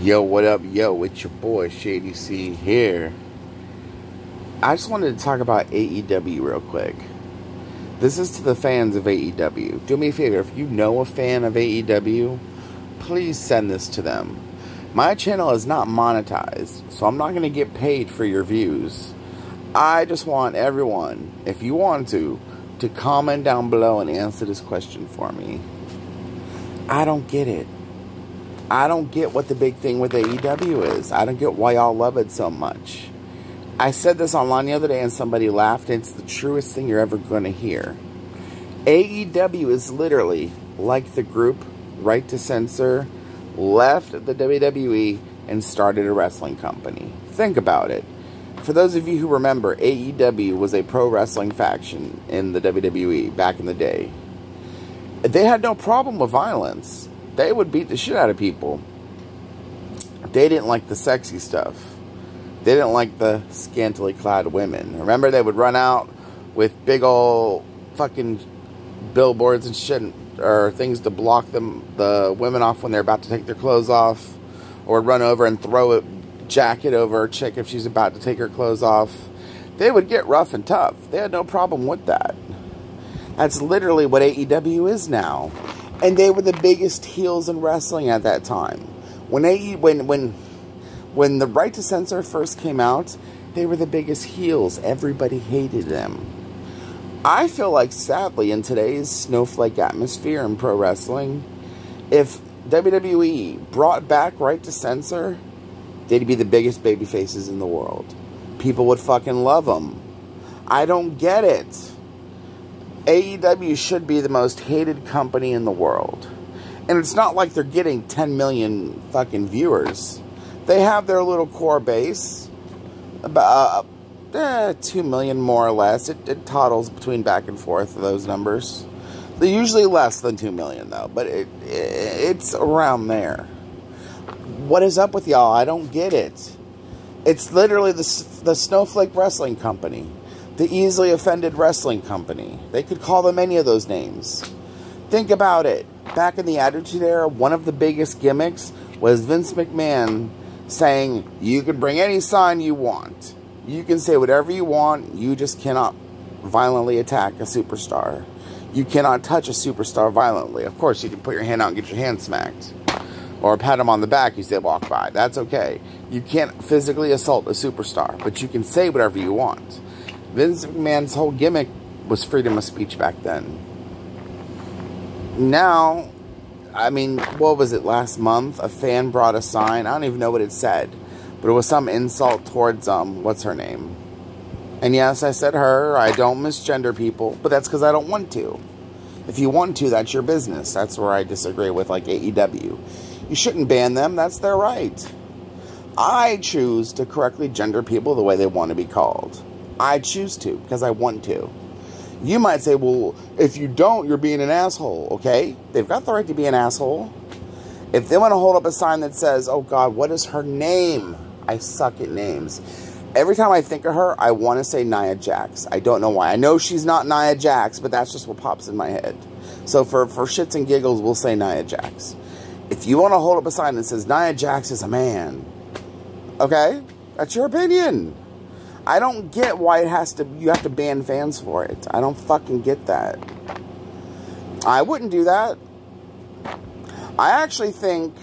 Yo, what up, yo? It's your boy Shady C here. I just wanted to talk about AEW real quick. This is to the fans of AEW. Do me a favor, if you know a fan of AEW, please send this to them. My channel is not monetized, so I'm not going to get paid for your views. I just want everyone, if you want to comment down below and answer this question for me. I don't get it. I don't get what the big thing with AEW is. I don't get why y'all love it so much. I said this online the other day and somebody laughed. It's the truest thing you're ever going to hear. AEW is literally like the group Right to Censor left the WWE and started a wrestling company. Think about it. For those of you who remember, AEW was a pro wrestling faction in the WWE back in the day. They had no problem with violence. They would beat the shit out of people. They didn't like the sexy stuff. They didn't like the scantily clad women. Remember, they would run out with big old fucking billboards and shit, or things to block the women off when they're about to take their clothes off, or run over and throw a jacket over a chick if she's about to take her clothes off. They would get rough and tough. They had no problem with that. That's literally what AEW is now. And they were the biggest heels in wrestling at that time. When the Right to Censor first came out, they were the biggest heels. Everybody hated them. I feel like, sadly, in today's snowflake atmosphere in pro wrestling, if WWE brought back Right to Censor, they'd be the biggest baby faces in the world. People would fucking love them. I don't get it. AEW should be the most hated company in the world. And it's not like they're getting 10 million fucking viewers. They have their little core base. About 2 million more or less. It toddles between back and forth, those numbers. They're usually less than 2 million, though. But it's around there. What is up with y'all? I don't get it. It's literally the Snowflake Wrestling Company. The Easily Offended Wrestling Company. They could call them any of those names. Think about it. Back in the Attitude Era, one of the biggest gimmicks was Vince McMahon saying, you can bring any sign you want. You can say whatever you want. You just cannot violently attack a superstar. You cannot touch a superstar violently. Of course, you can put your hand out and get your hand smacked. Or pat him on the back as they walk by. That's okay. You can't physically assault a superstar. But you can say whatever you want. Vince McMahon's whole gimmick was freedom of speech back then. Now, I mean, what was it, last month? A fan brought a sign. I don't even know what it said. But it was some insult towards, what's her name? And yes, I said her. I don't misgender people. But that's because I don't want to. If you want to, that's your business. That's where I disagree with, like, AEW. You shouldn't ban them. That's their right. I choose to correctly gender people the way they want to be called. I choose to, because I want to. You might say, well, if you don't, you're being an asshole, okay? They've got the right to be an asshole. If they want to hold up a sign that says, oh God, what is her name? I suck at names. Every time I think of her, I want to say Nia Jax. I don't know why. I know she's not Nia Jax, but that's just what pops in my head. So for shits and giggles, we'll say Nia Jax. If you want to hold up a sign that says Nia Jax is a man, okay? That's your opinion. I don't get why you have to ban fans for it. I don't fucking get that. I wouldn't do that. I actually think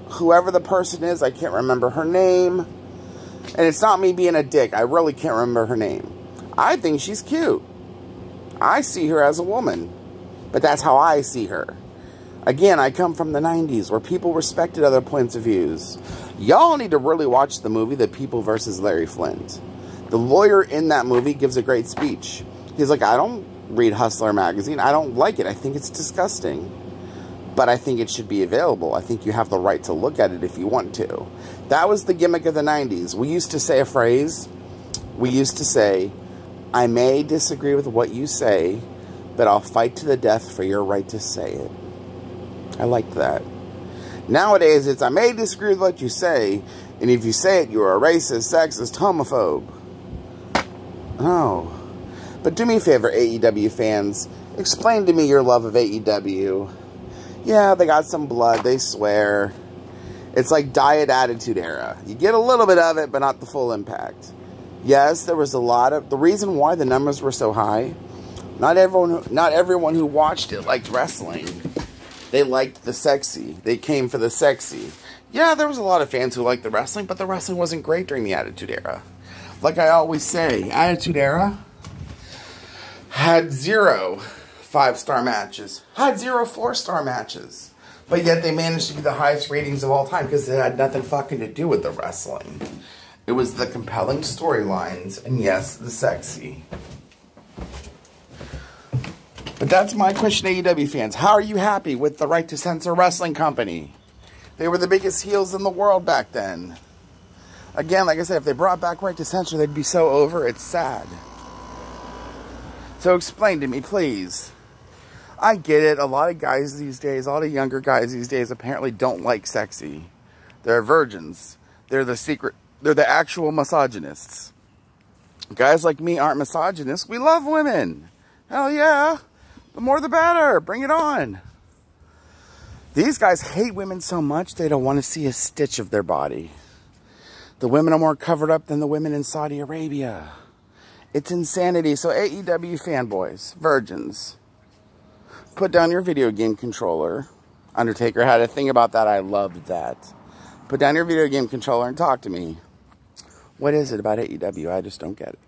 whoever the person is, I can't remember her name. And it's not me being a dick. I really can't remember her name. I think she's cute. I see her as a woman. But that's how I see her. Again, I come from the 90s where people respected other points of views. Y'all need to really watch the movie The People vs. Larry Flint. The lawyer in that movie gives a great speech. He's like, I don't read Hustler magazine. I don't like it. I think it's disgusting. But I think it should be available. I think you have the right to look at it if you want to. That was the gimmick of the 90s. We used to say a phrase. We used to say, I may disagree with what you say, but I'll fight to the death for your right to say it. I liked that. Nowadays, it's, I may disagree with what you say, and if you say it, you're a racist, sexist, homophobe. Oh. But do me a favor, AEW fans. Explain to me your love of AEW. Yeah, they got some blood. They swear. It's like diet attitude era. You get a little bit of it, but not the full impact. Yes, there was a lot of... The reason why the numbers were so high, not everyone who watched it liked wrestling. They liked the sexy. They came for the sexy. Yeah, there was a lot of fans who liked the wrestling, but the wrestling wasn't great during the Attitude Era. Like I always say, Attitude Era had 0 5-star matches, had 0 4-star matches. But yet they managed to be the highest ratings of all time because it had nothing fucking to do with the wrestling. It was the compelling storylines and, yes, the sexy. But that's my question, AEW fans. How are you happy with the Right to Censor Wrestling Company? They were the biggest heels in the world back then. Again, like I said, if they brought back Right to Censor, they'd be so over, it's sad. So explain to me, please. I get it. A lot of guys these days, a lot of younger guys these days apparently don't like sexy. They're virgins. They're the actual misogynists. Guys like me aren't misogynists. We love women. Hell yeah. The more the better. Bring it on. These guys hate women so much they don't want to see a stitch of their body. The women are more covered up than the women in Saudi Arabia. It's insanity. So AEW fanboys, virgins, put down your video game controller. Undertaker had a thing about that. I loved that. Put down your video game controller and talk to me. What is it about AEW? I just don't get it.